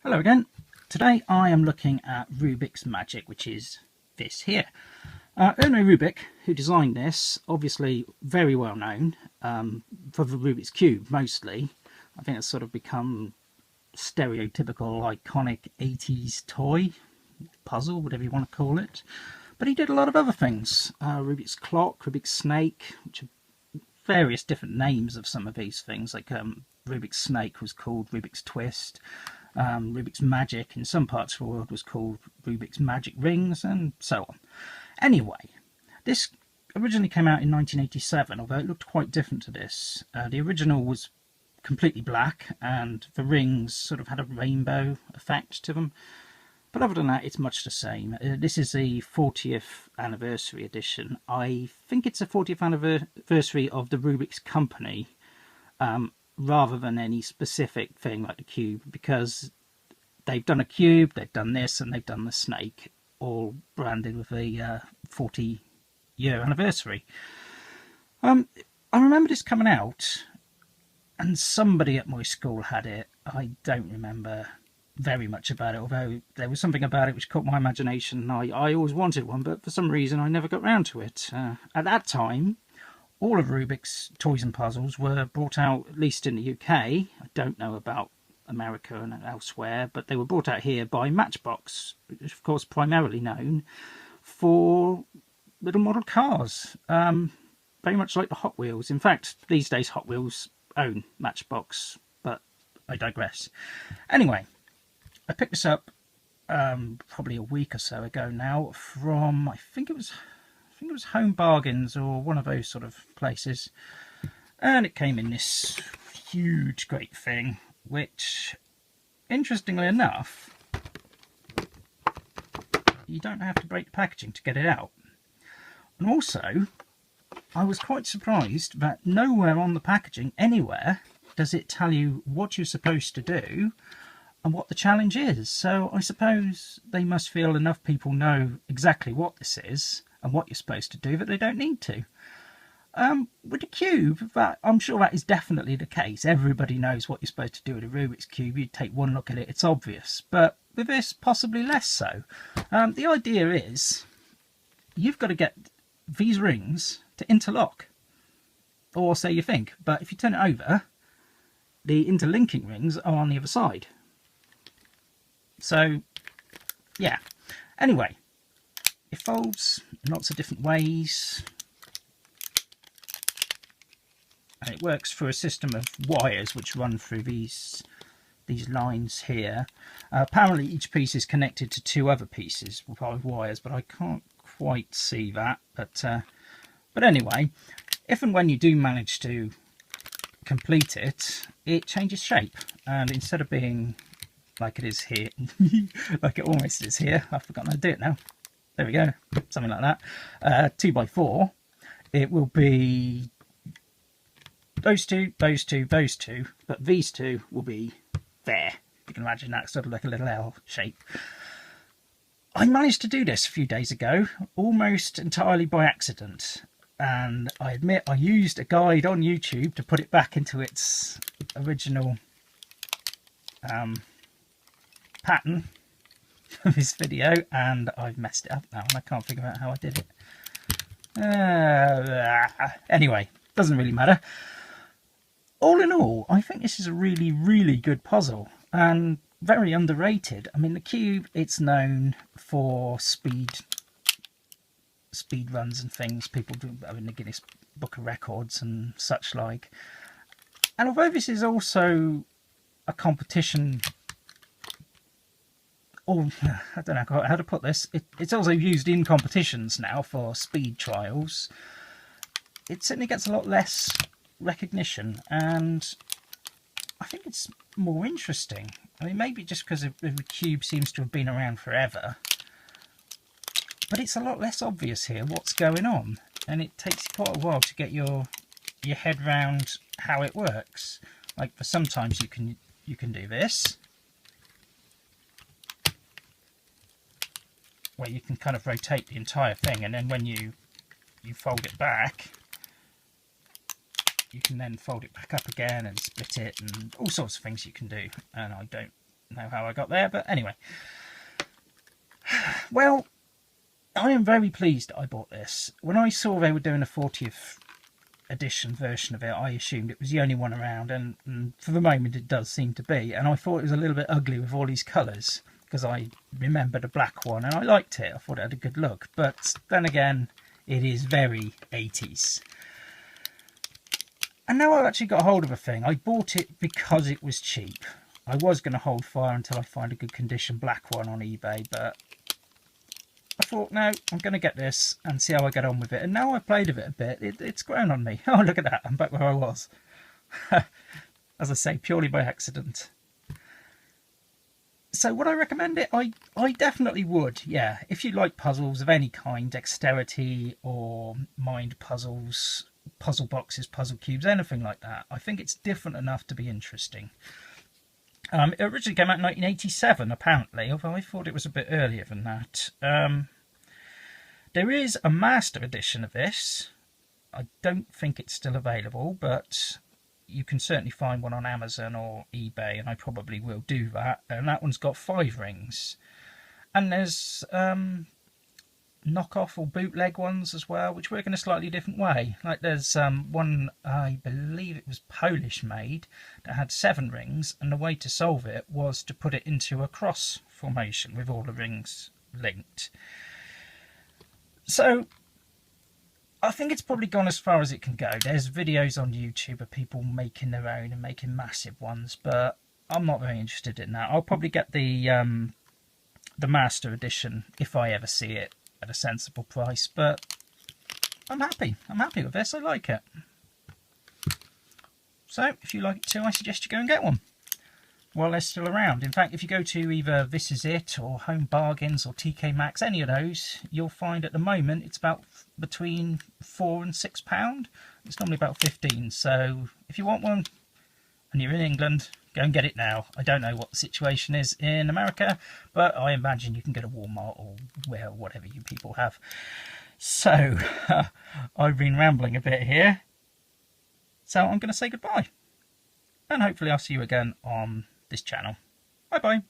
Hello again. Today I am looking at Rubik's Magic, which is this here. Erno Rubik, who designed this, obviously very well known for the Rubik's Cube mostly. I think it's sort of become stereotypical, iconic 80s toy, puzzle, whatever you want to call it. But he did a lot of other things. Rubik's Clock, Rubik's Snake, which are various different names of some of these things, like Rubik's Snake was called Rubik's Twist. Rubik's Magic in some parts of the world was called Rubik's Magic Rings, and so on. Anyway, this originally came out in 1987, although it looked quite different to this. The original was completely black, and the rings sort of had a rainbow effect to them. But other than that, it's much the same. This is the 40th anniversary edition. I think it's the 40th anniversary of the Rubik's Company, rather than any specific thing like the cube, because they've done a cube, they've done this, and they've done the snake, all branded with a 40-year anniversary. I remember this coming out, and somebody at my school had it. I don't remember very much about it, although there was something about it which caught my imagination. I always wanted one, but for some reason I never got round to it. At that time, all of Rubik's toys and puzzles were brought out, at least in the UK. I don't know about America and elsewhere, but they were brought out here by Matchbox, which is of course primarily known for little model cars, very much like the Hot Wheels. In fact, these days Hot Wheels own Matchbox, but I digress. Anyway, I picked this up probably a week or so ago now from, I think it was Home Bargains or one of those sort of places, and it came in this huge great thing, which interestingly enough you don't have to break the packaging to get it out. And also I was quite surprised that nowhere on the packaging anywhere does it tell you what you're supposed to do and what the challenge is. So I suppose they must feel enough people know exactly what this is and what you're supposed to do that they don't need to. With the cube, I'm sure that is definitely the case. Everybody knows what you're supposed to do with a Rubik's Cube. You take one look at it, it's obvious. But with this, possibly less so. The idea is you've got to get these rings to interlock, or so you think. But if you turn it over, the interlinking rings are on the other side. So, yeah. Anyway, it folds in lots of different ways, and it works through a system of wires which run through these lines here. Apparently each piece is connected to two other pieces by wires, but I can't quite see that. But anyway, if and when you do manage to complete it, it changes shape, and instead of being like it is here, like it almost is here, I've forgotten how to do it now. There we go, something like that. 2x4, it will be those two, those two, those two, but these two will be there. You can imagine that sort of like a little L shape. I managed to do this a few days ago, almost entirely by accident. And I admit I used a guide on YouTube to put it back into its original pattern for this video, and I've messed it up now and I can't figure out how I did it. Anyway, doesn't really matter. All in all, I think this is a really, really good puzzle and very underrated. I mean, the cube, it's known for speed runs and things. People do in the Guinness Book of Records and such like. And although this is also a competition, or I don't know how to put this, it's also used in competitions now for speed trials, it certainly gets a lot less recognition, and I think it's more interesting. I mean, maybe just because the cube seems to have been around forever, but it's a lot less obvious here what's going on, and it takes quite a while to get your head round how it works. Like, for sometimes you can do this, where you can kind of rotate the entire thing, and then when you fold it back, you can then fold it back up again and split it, and all sorts of things you can do, and I don't know how I got there, but anyway. Well, I am very pleased I bought this. When I saw they were doing a 40th edition version of it, I assumed it was the only one around, and for the moment it does seem to be. And I thought it was a little bit ugly with all these colours, because I remembered a black one and I liked it. I thought it had a good look. But then again, it is very 80s. And now I've actually got hold of a thing. I bought it because it was cheap. I was going to hold fire until I find a good condition black one on eBay, but I thought, no, I'm going to get this and see how I get on with it. And now I've played with it a bit, it's grown on me. Oh, look at that, I'm back where I was. As I say, purely by accident. So would I recommend it? I definitely would, yeah. If you like puzzles of any kind, dexterity or mind puzzles, puzzle boxes, puzzle cubes, anything like that, I think it's different enough to be interesting. It originally came out in 1987, apparently, although I thought it was a bit earlier than that. There is a master edition of this. I don't think it's still available, but you can certainly find one on Amazon or eBay, and I probably will do that. And that one's got 5 rings. And there's knockoff or bootleg ones as well, which work in a slightly different way. Like there's one, I believe it was Polish made, that had 7 rings, and the way to solve it was to put it into a cross formation with all the rings linked. So I think it's probably gone as far as it can go. There's videos on YouTube of people making their own and making massive ones, but I'm not very interested in that. I'll probably get the master edition if I ever see it at a sensible price, but I'm happy with this. I like it. So if you like it too, I suggest you go and get one while they're still around. In fact, if you go to either This Is It or Home Bargains or TK Maxx, any of those, you'll find at the moment it's about between £4 and £6. It's normally about 15. So if you want one and you're in England, go and get it now. I don't know what the situation is in America, but I imagine you can get a Walmart or whatever you people have. So, I've been rambling a bit here. So I'm going to say goodbye. And hopefully I'll see you again on this channel. Bye bye.